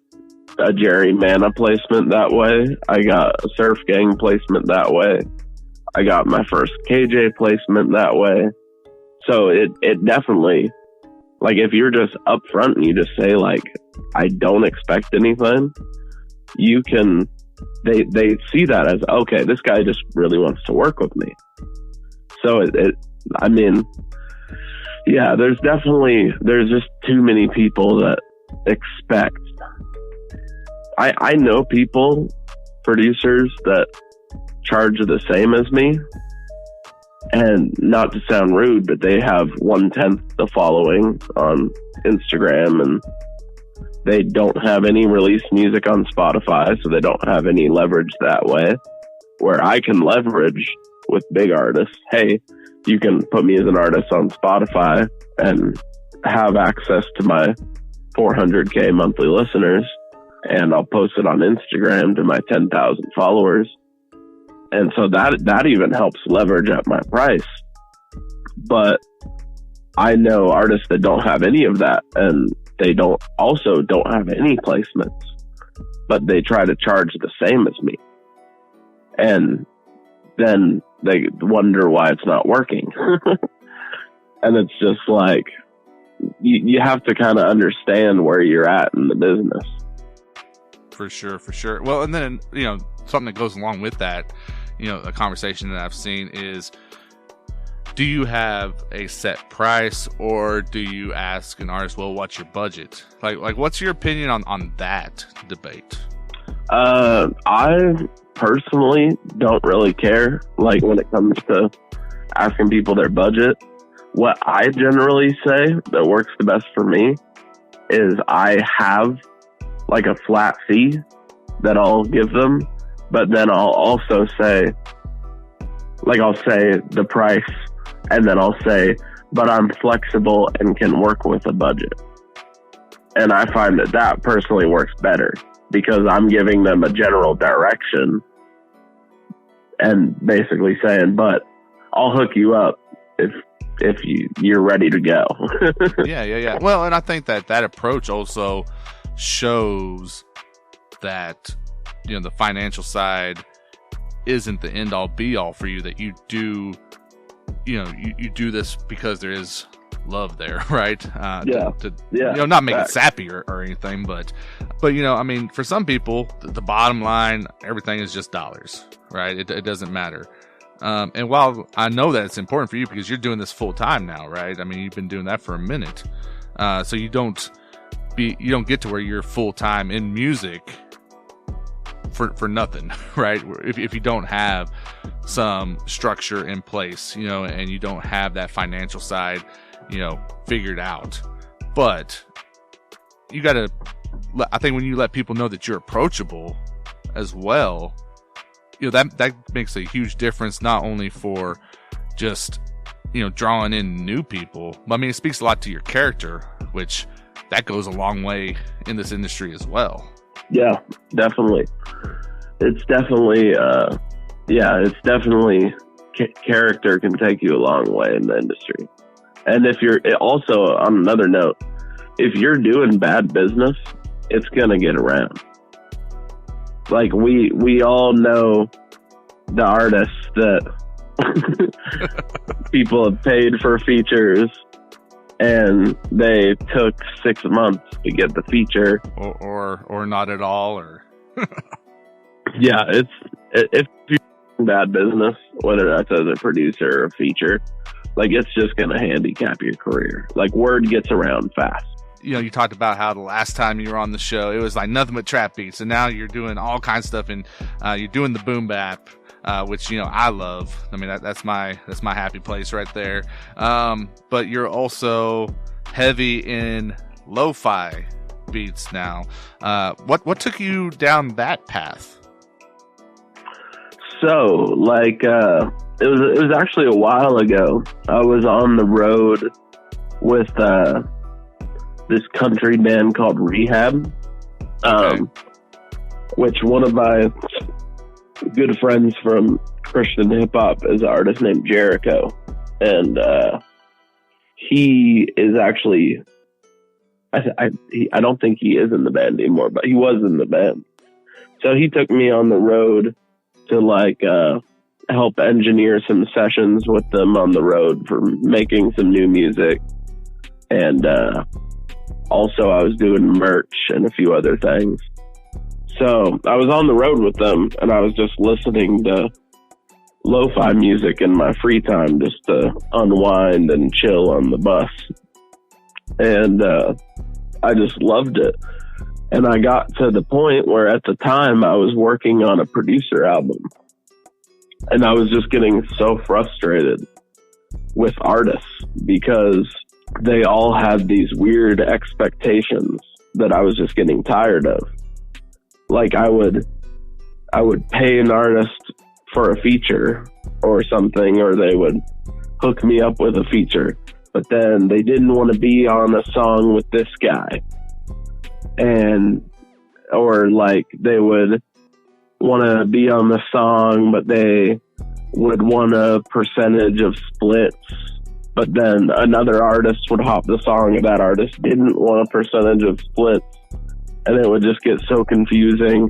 a Jerry Mana placement that way. I got a Surf Gang placement that way. I got my first KJ placement that way. So it definitely, like, if you're just upfront and you just say, like, I don't expect anything, you can, they see that as, okay, this guy just really wants to work with me. So I mean, yeah, there's just too many people that expect. I know people, producers that charge the same as me, and not to sound rude, but they have 1/10 the following on Instagram, and they don't have any released music on Spotify, so they don't have any leverage that way, where I can leverage with big artists. Hey, you can put me as an artist on Spotify and have access to my 400K monthly listeners, and I'll post it on Instagram to my 10,000 followers. And so that even helps leverage up my price. But I know artists that don't have any of that, and they don't have any placements, but they try to charge the same as me. And then they wonder why it's not working. And it's just like, you have to kind of understand where you're at in the business. For sure. Well, and then, something that goes along with that, a conversation that I've seen is, do you have a set price, or do you ask an artist, well, what's your budget? Like what's your opinion on that debate? I personally don't really care, like, when it comes to asking people their budget. What I generally say that works the best for me is I have like a flat fee that I'll give them, but then I'll also say, like, I'll say the price, and then I'll say, but I'm flexible and can work with a budget. And I find that personally works better, because I'm giving them a general direction and basically saying, but I'll hook you up if you're ready to go. Yeah. Well, and I think that approach also shows that, the financial side isn't the end all be all for you, that you do, you do this because there is love there, right? Not make it sappy or anything, but I mean, for some people, the bottom line, everything is just dollars, right? It doesn't matter. And while I know that it's important for you because you're doing this full time now, right? I mean, you've been doing that for a minute, so you don't get to where you're full time in music for nothing, right? If you don't have some structure in place, and you don't have that financial side, figured out. But you gotta, I think when you let people know that you're approachable as well, that makes a huge difference, not only for just, drawing in new people, but I mean, it speaks a lot to your character, which that goes a long way in this industry as well. Yeah, definitely. It's definitely, character can take you a long way in the industry. And if you're also, on another note, if you're doing bad business, it's going to get around. Like, we all know the artists that people have paid for features, and they took 6 months to get the feature, or not at all, or yeah, if you're doing bad business, whether that's as a producer or a feature, like, it's just gonna handicap your career. Like, word gets around fast. you talked about how the last time you were on the show, it was like nothing but trap beats, and now you're doing all kinds of stuff, and you're doing the boom bap, which I love. I mean, that's my happy place right there. But you're also heavy in lo-fi beats now. What took you down that path? So, like, it was actually a while ago. I was on the road with this country band called Rehab, which one of my good friends from Christian hip hop is an artist named Jericho, and he is actually, I don't think he is in the band anymore, but he was in the band. So he took me on the road to like help engineer some sessions with them on the road for making some new music. And also I was doing merch and a few other things. So I was on the road with them, and I was just listening to lo-fi music in my free time just to unwind and chill on the bus. And I just loved it. And I got to the point where at the time I was working on a producer album, and I was just getting so frustrated with artists because they all had these weird expectations that I was just getting tired of. Like I would pay an artist for a feature or something, or they would hook me up with a feature, but then they didn't want to be on a song with this guy. Or like they would want to be on the song, but they would want a percentage of splits. But then another artist would hop the song, and that artist didn't want a percentage of splits. And it would just get so confusing.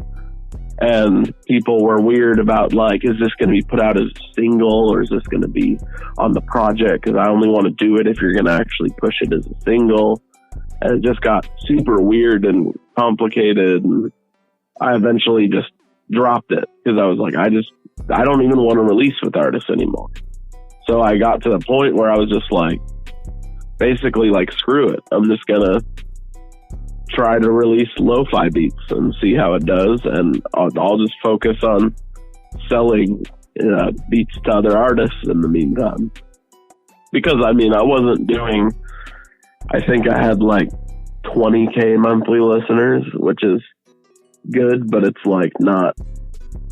And people were weird about, like, is this going to be put out as a single, or is this going to be on the project? Because I only want to do it if you're going to actually push it as a single. And it just got super weird and complicated. And I eventually just dropped it because I was like, I don't even want to release with artists anymore. So I got to the point where I was just like, basically like, screw it. I'm just going to try to release lo-fi beats and see how it does. And I'll just focus on selling beats to other artists in the meantime. Because, I mean, I wasn't doing, I think I had like 20K monthly listeners, which is good, but it's like not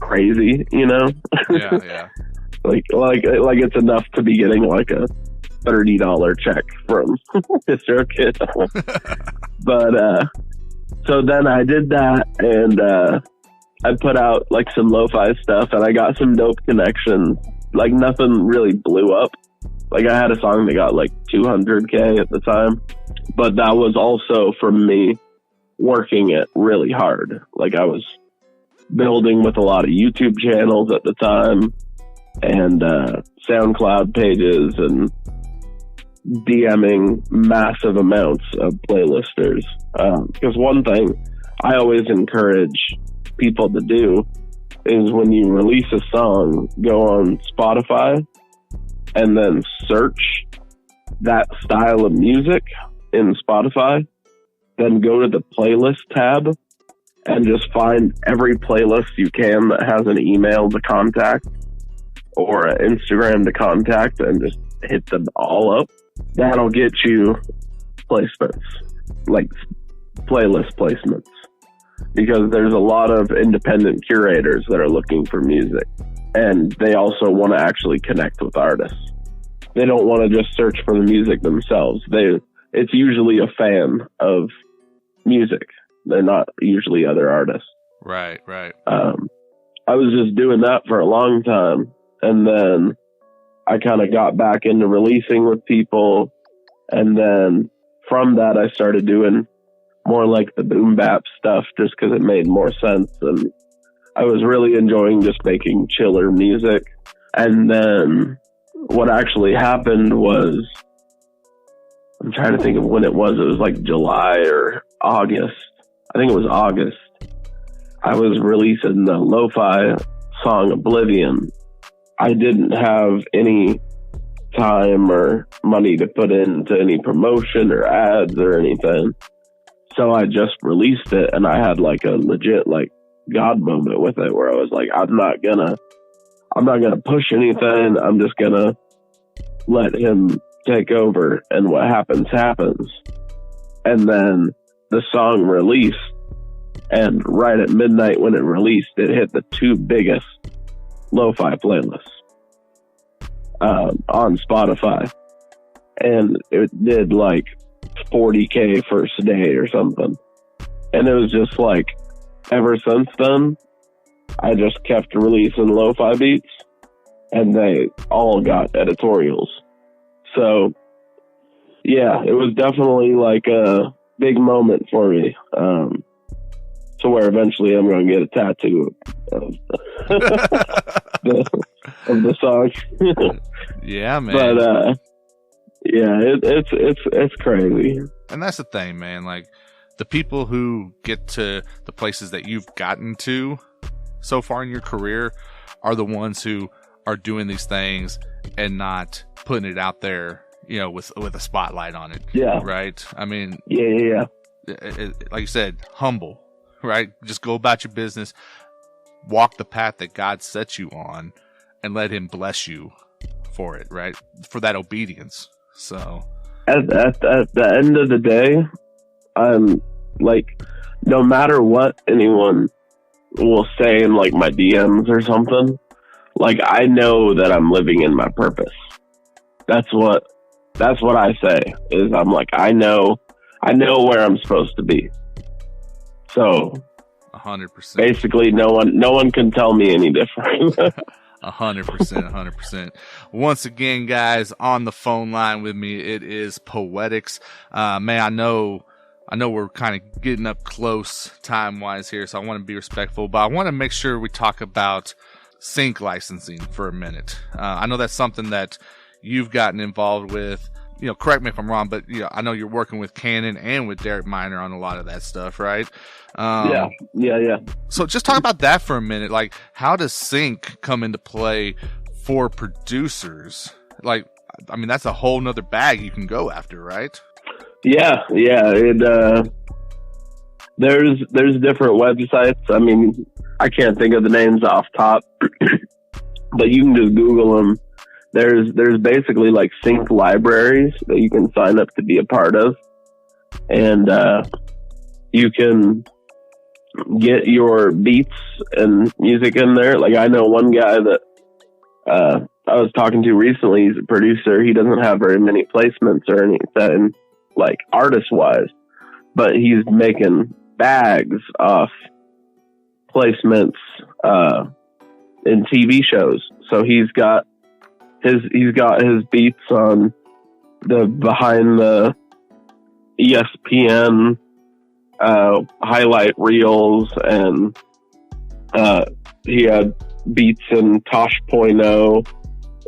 crazy, Yeah. Like it's enough to be getting like a $30 check from Mr. Kid. But so then I did that, and I put out like some lo-fi stuff, and I got some dope connections. Like nothing really blew up. Like I had a song that got like 200K at the time, but that was also from me working it really hard. Like I was building with a lot of YouTube channels at the time, and SoundCloud pages, and DMing massive amounts of playlisters. Because one thing I always encourage people to do is when you release a song, go on Spotify and then search that style of music in Spotify, then go to the playlist tab and just find every playlist you can that has an email to contact or an Instagram to contact, and just hit them all up. That'll get you placements, like playlist placements, because there's a lot of independent curators that are looking for music, and they also want to actually connect with artists. They don't want to just search for the music themselves. It's usually a fan of music. They're not usually other artists. Right. I was just doing that for a long time, and then I kind of got back into releasing with people, and then from that I started doing more like the boom bap stuff just because it made more sense, and I was really enjoying just making chiller music. And then what actually happened was, I'm trying to think of when it was like July or August. I think it was August. I was releasing the lo-fi song Oblivion. I didn't have any time or money to put into any promotion or ads or anything. So I just released it, and I had like a legit like God moment with it, where I was like, I'm not gonna push anything. I'm just gonna let him take over, and what happens happens. And then the song released, and right at midnight when it released, it hit the 2 biggest lo-fi playlists on Spotify, and it did like 40K first day or something. And it was just like, ever since then, I just kept releasing lo-fi beats, and they all got editorials. So yeah, it was definitely like a big moment for me. To where eventually I'm going to get a tattoo of the song. Yeah, man. But yeah, it's crazy. And that's the thing, man. Like, the people who get to the places that you've gotten to so far in your career are the ones who are doing these things and not putting it out there, you know, with a spotlight on it. Yeah. Right? I mean, yeah. Like you said, humble, right? Just go about your business, walk the path that God sets you on, and let him bless you for it, right? For that obedience. So at the end of the day, I'm like, no matter what anyone will say in like my DMs or something, like, I know that I'm living in my purpose. That's what I say, is I'm like, I know where I'm supposed to be. So 100%. Basically no one can tell me any different. 100%. Once again, guys, on the phone line with me, it is Poetics. Man, I know we're kind of getting up close time-wise here, so I want to be respectful, but I want to make sure we talk about sync licensing for a minute. I know that's something that you've gotten involved with. You know, correct me if I'm wrong, but you know, I know you're working with Canon and with Derek Minor on a lot of that stuff, right? Yeah. So just talk about that for a minute. Like, how does sync come into play for producers? Like, I mean, that's a whole nother bag you can go after, right? Yeah. There's different websites. I mean, I can't think of the names off top, but you can just Google them. There's basically like sync libraries that you can sign up to be a part of, and you can get your beats and music in there. Like, I know one guy that I was talking to recently. He's a producer. He doesn't have very many placements or anything, like, artist wise, but he's making bags off placements in TV shows. So he's got his beats on the behind the ESPN highlight reels, and he had beats in Tosh.0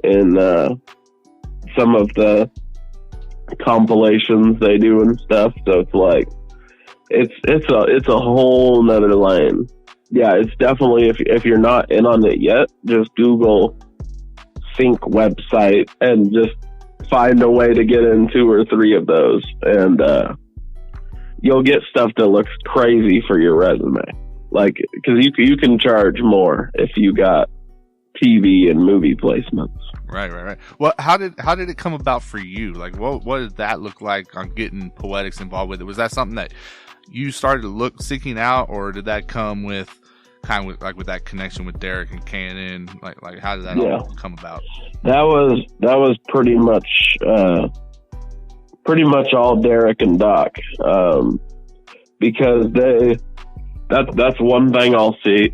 in some of the compilations they do and stuff. So it's like it's a whole nother lane. Yeah, it's definitely, if you're not in on it yet, just Google sync website and just find a way to get in 2 or 3 of those, and you'll get stuff that looks crazy for your resume. Like, because you can charge more if you got TV and movie placements. Right. Well, how did it come about for you? Like, what did that look like on getting Poetics involved with it? Was that something that you started seeking out, or did that come with kind of with that connection with Derek and Cannon? Like how did that all come about? That was pretty much all Derek and Doc, because that's one thing I'll say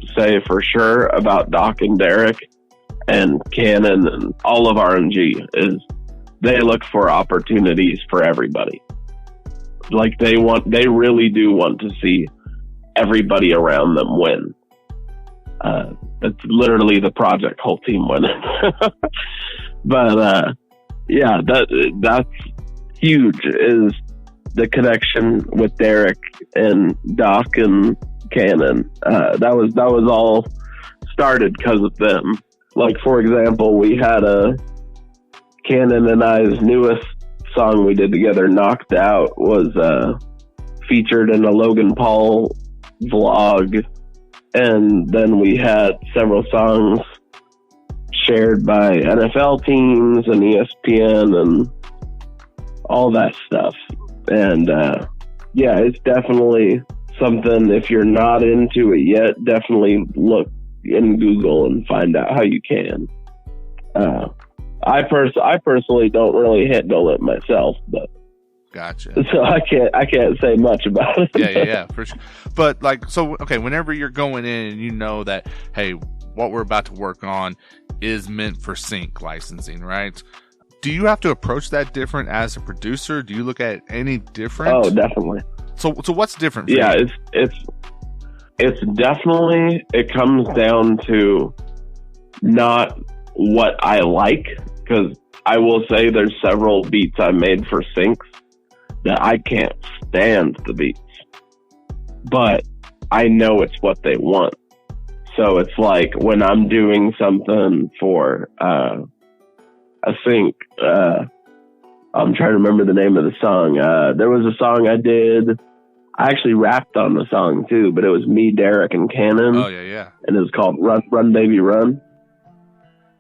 for sure about Doc and Derek and Cannon and all of RNG is they look for opportunities for everybody. Like, they really do want to see everybody around them win. It's literally the project whole team winning. But yeah, that's huge, is the connection with Derek and Doc and Cannon. That was all started because of them. Like, for example, we had Cannon and I's newest song we did together, Knocked Out, was featured in a Logan Paul vlog, and then we had several songs shared by NFL teams and ESPN and all that stuff. And yeah, it's definitely something, if you're not into it yet, definitely look in Google and find out how you can. I personally don't really handle it myself, but gotcha. So I can't say much about it. Yeah, for sure. But like, so okay, whenever you're going in and you know that, hey, what we're about to work on is meant for sync licensing, right? Do you have to approach that different as a producer? Do you look at it any different? Oh, definitely. So what's different for you? It's definitely, it comes down to not what I like, because I will say there's several beats I made for syncs that I can't stand the beats, but I know it's what they want. So it's like when I'm doing something for a sync, I'm trying to remember the name of the song. There was a song I did. I actually rapped on the song too, but it was me, Derek, and Cannon. Oh yeah. And it was called Run Baby Run.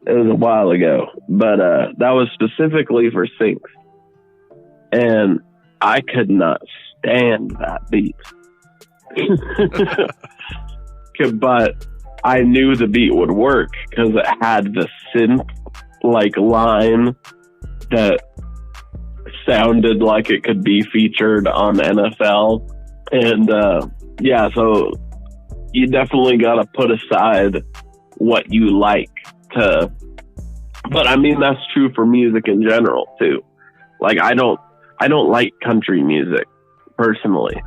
It was a while ago, but that was specifically for syncs. And I could not stand that beat. But I knew the beat would work because it had the synth like line that sounded like it could be featured on NFL. And yeah, so you definitely got to put aside what you like to, but I mean, that's true for music in general too. Like I don't like country music personally,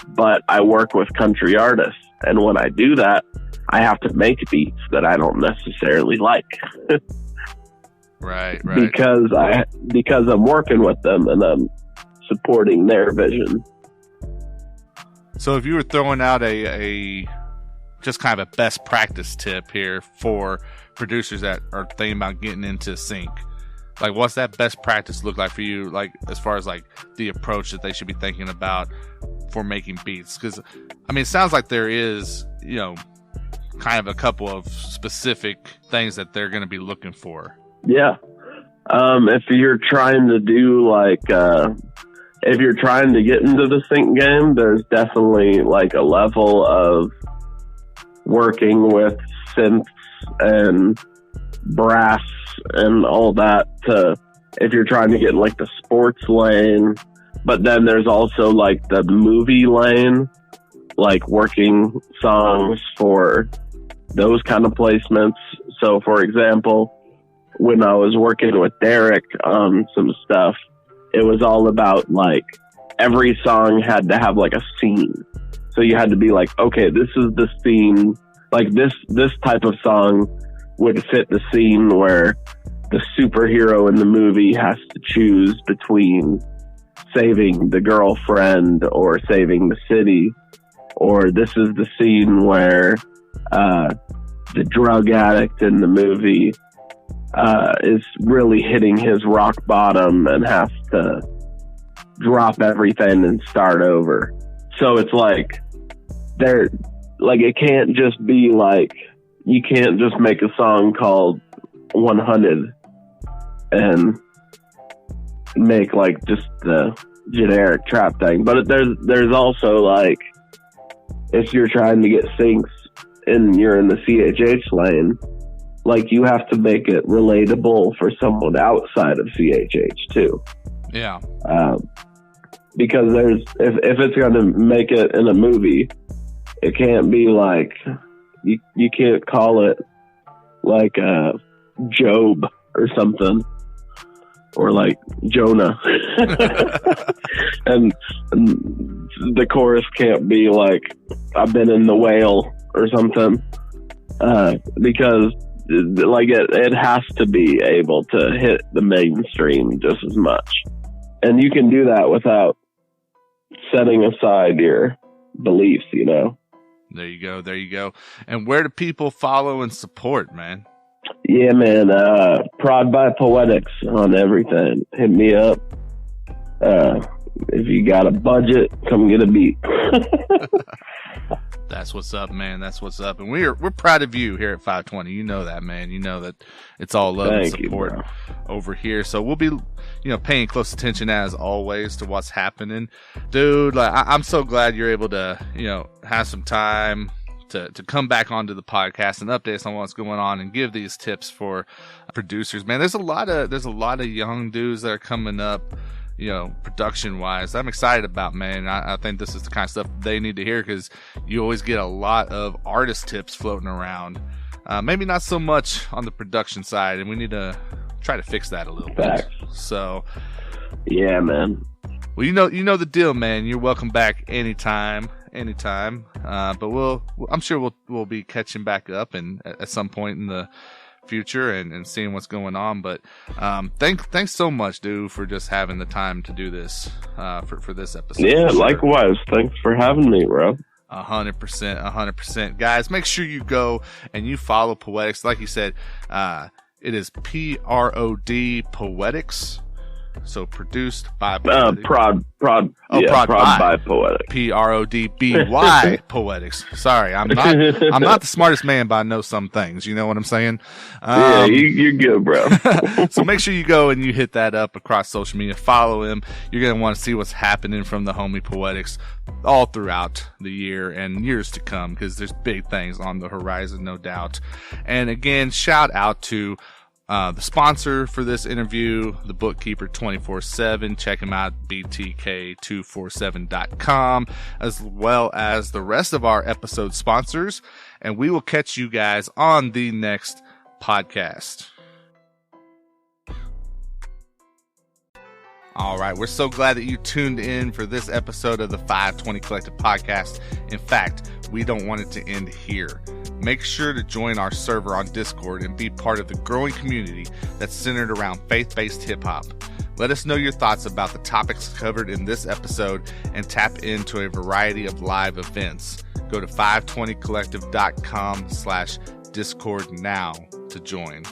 but I work with country artists, and when I do that, I have to make beats that I don't necessarily like. Right. Because I'm working with them and I'm supporting their vision. So if you were throwing out a just kind of a best practice tip here for producers that are thinking about getting into sync, like what's that best practice look like for you, like as far as like the approach that they should be thinking about for making beats? Because I mean, it sounds like there is, you know, kind of a couple of specific things that they're going to be looking for. Yeah. If you're trying to do like if you're trying to get into the sync game, there's definitely like a level of working with synths and brass and all that to, if you're trying to get like the sports lane. But then there's also like the movie lane, like working songs for those kind of placements. So for example, when I was working with Derek on some stuff, it was all about like every song had to have like a scene. So you had to be like, okay, this is the scene. Like this type of song would fit the scene where the superhero in the movie has to choose between saving the girlfriend or saving the city. Or this is the scene where the drug addict in the movie is really hitting his rock bottom and has to drop everything and start over. So it's like it can't just be like, you can't just make a song called 100 and make like just the generic trap thing. But there's also like, if you're trying to get syncs and you're in the CHH lane, like you have to make it relatable for someone outside of CHH too. Yeah. Because if it's going to make it in a movie, it can't be like, you can't call it like Job or something, or like Jonah. and the chorus can't be like, I've been in the whale or something, because like it has to be able to hit the mainstream just as much. And you can do that without setting aside your beliefs, you know? There you go. And where do people follow and support, man? Yeah, man. Prod by Poetics on everything. Hit me up. if you got a budget, come get a beat. That's what's up, man. That's what's up. And we're proud of you here at 520. You know that, man. You know that it's all love and support over here. So we'll be, paying close attention as always to what's happening. Dude, like I'm so glad you're able to, have some time to come back onto the podcast and update us on what's going on and give these tips for producers. Man, there's a lot of young dudes that are coming up, production wise. I'm excited about, man. I think this is the kind of stuff they need to hear, because you always get a lot of artist tips floating around. Maybe not so much on the production side, and we need to try to fix that a little bit. So, yeah, man. Well, you know the deal, man. You're welcome back anytime. But I'm sure we'll be catching back up and at some point in the future and seeing what's going on. But thanks so much, dude, for just having the time to do this for this episode. Yeah, likewise. Thanks for having me, bro. 100%. Guys, make sure you go and you follow Poetics. Like you said, it is PROD Poetics. So produced by Poetics. Prod by Poetics. PRODBY Poetics. Sorry, I'm not the smartest man, but I know some things. You know what I'm saying? Yeah, you're good, bro. So make sure you go and you hit that up across social media. Follow him. You're gonna want to see what's happening from the homie Poetics all throughout the year and years to come, because there's big things on the horizon, no doubt. And again, shout out to the sponsor for this interview, the Bookkeeper 24/7. Check him out, btk247.com, as well as the rest of our episode sponsors. And we will catch you guys on the next podcast. All right, we're so glad that you tuned in for this episode of the 520 Collective Podcast. In fact, we don't want it to end here. Make sure to join our server on Discord and be part of the growing community that's centered around faith-based hip-hop. Let us know your thoughts about the topics covered in this episode and tap into a variety of live events. Go to 520collective.com/Discord now to join.